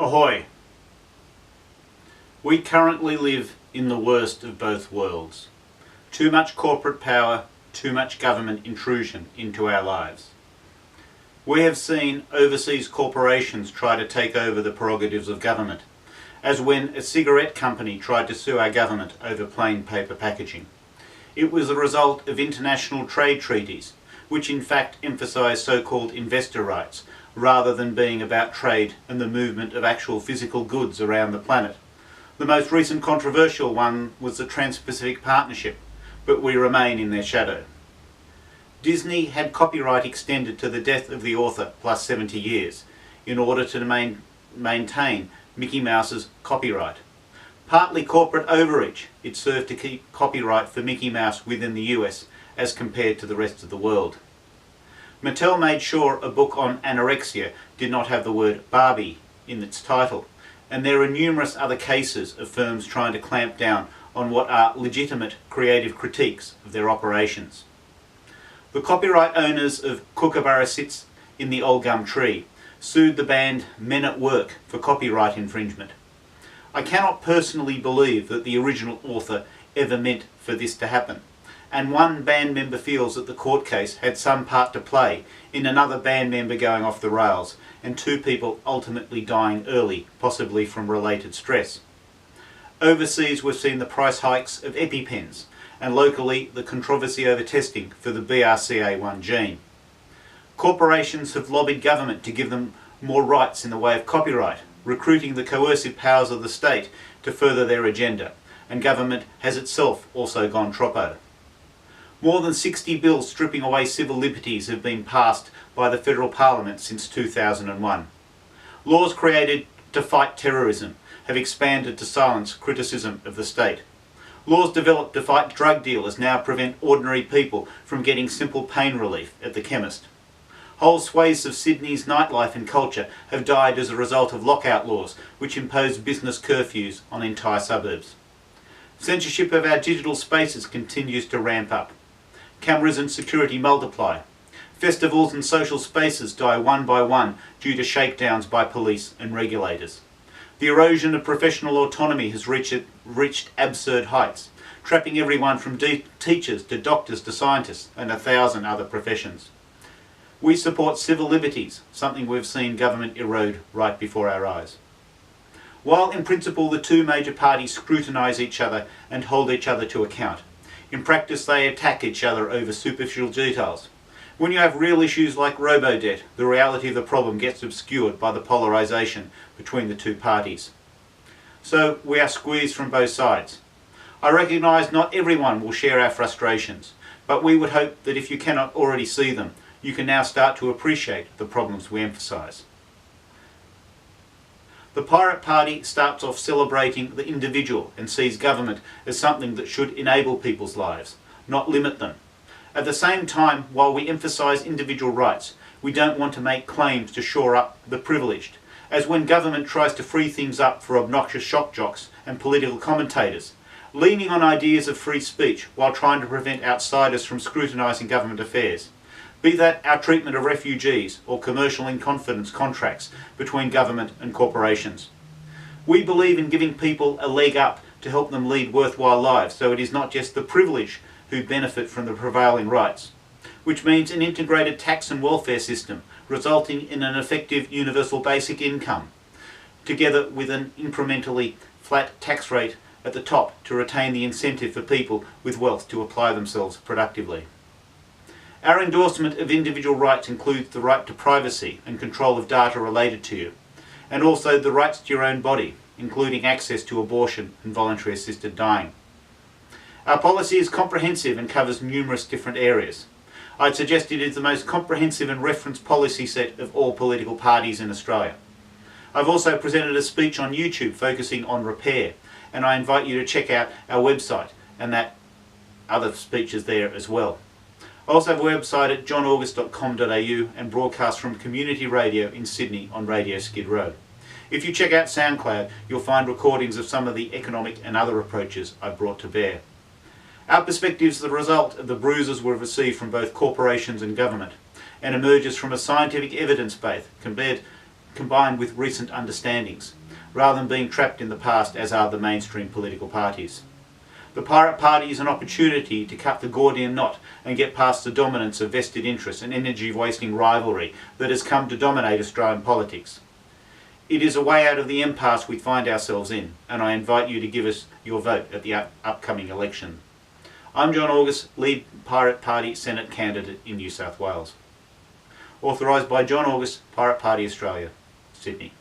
Ahoy! We currently live in the worst of both worlds. Too much corporate power, too much government intrusion into our lives. We have seen overseas corporations try to take over the prerogatives of government, as when a cigarette company tried to sue our government over plain paper packaging. It was the result of international trade treaties, which in fact emphasise so-called investor rights, rather than being about trade and the movement of actual physical goods around the planet. The most recent controversial one was the Trans-Pacific Partnership, but we remain in their shadow. Disney had copyright extended to the death of the author plus 70 years in order to maintain Mickey Mouse's copyright. Partly corporate overreach, it served to keep copyright for Mickey Mouse within the US as compared to the rest of the world. Mattel made sure a book on anorexia did not have the word Barbie in its title, and there are numerous other cases of firms trying to clamp down on what are legitimate creative critiques of their operations. The copyright owners of Kookaburra Sits in the Old Gum Tree sued the band Men at Work for copyright infringement. I cannot personally believe that the original author ever meant for this to happen, and one band member feels that the court case had some part to play in another band member going off the rails and two people ultimately dying early, possibly from related stress. Overseas we've seen the price hikes of EpiPens, and locally the controversy over testing for the BRCA1 gene. Corporations have lobbied government to give them more rights in the way of copyright, recruiting the coercive powers of the state to further their agenda, and government has itself also gone troppo. More than 60 bills stripping away civil liberties have been passed by the federal parliament since 2001. Laws created to fight terrorism have expanded to silence criticism of the state. Laws developed to fight drug dealers now prevent ordinary people from getting simple pain relief at the chemist. Whole swathes of Sydney's nightlife and culture have died as a result of lockout laws which impose business curfews on entire suburbs. Censorship of our digital spaces continues to ramp up. Cameras and security multiply. Festivals and social spaces die one by one due to shakedowns by police and regulators. The erosion of professional autonomy has reached absurd heights, trapping everyone from teachers to doctors to scientists and 1,000 other professions. We support civil liberties, something we've seen government erode right before our eyes. While in principle the two major parties scrutinise each other and hold each other to account, in practice they attack each other over superficial details. When you have real issues like robo-debt, the reality of the problem gets obscured by the polarisation between the two parties. So we are squeezed from both sides. I recognise not everyone will share our frustrations, but we would hope that if you cannot already see them, you can now start to appreciate the problems we emphasise. The Pirate Party starts off celebrating the individual and sees government as something that should enable people's lives, not limit them. At the same time, while we emphasise individual rights, we don't want to make claims to shore up the privileged, as when government tries to free things up for obnoxious shock jocks and political commentators, leaning on ideas of free speech while trying to prevent outsiders from scrutinising government affairs. Be that our treatment of refugees or commercial in-confidence contracts between government and corporations. We believe in giving people a leg up to help them lead worthwhile lives, so it is not just the privileged who benefit from the prevailing rights, which means an integrated tax and welfare system resulting in an effective universal basic income, together with an incrementally flat tax rate at the top to retain the incentive for people with wealth to apply themselves productively. Our endorsement of individual rights includes the right to privacy and control of data related to you, and also the rights to your own body, including access to abortion and voluntary assisted dying. Our policy is comprehensive and covers numerous different areas. I'd suggest it is the most comprehensive and referenced policy set of all political parties in Australia. I've also presented a speech on YouTube focusing on repair, and I invite you to check out our website and that other speeches there as well. I also have a website at johnaugust.com.au and broadcast from community radio in Sydney on Radio Skid Row. If you check out SoundCloud, you'll find recordings of some of the economic and other approaches I've brought to bear. Our perspective is the result of the bruises we've received from both corporations and government, and emerges from a scientific evidence base combined with recent understandings, rather than being trapped in the past as are the mainstream political parties. The Pirate Party is an opportunity to cut the Gordian knot and get past the dominance of vested interests and energy-wasting rivalry that has come to dominate Australian politics. It is a way out of the impasse we find ourselves in, and I invite you to give us your vote at the upcoming election. I'm John August, lead Pirate Party Senate candidate in New South Wales. Authorised by John August, Pirate Party Australia, Sydney.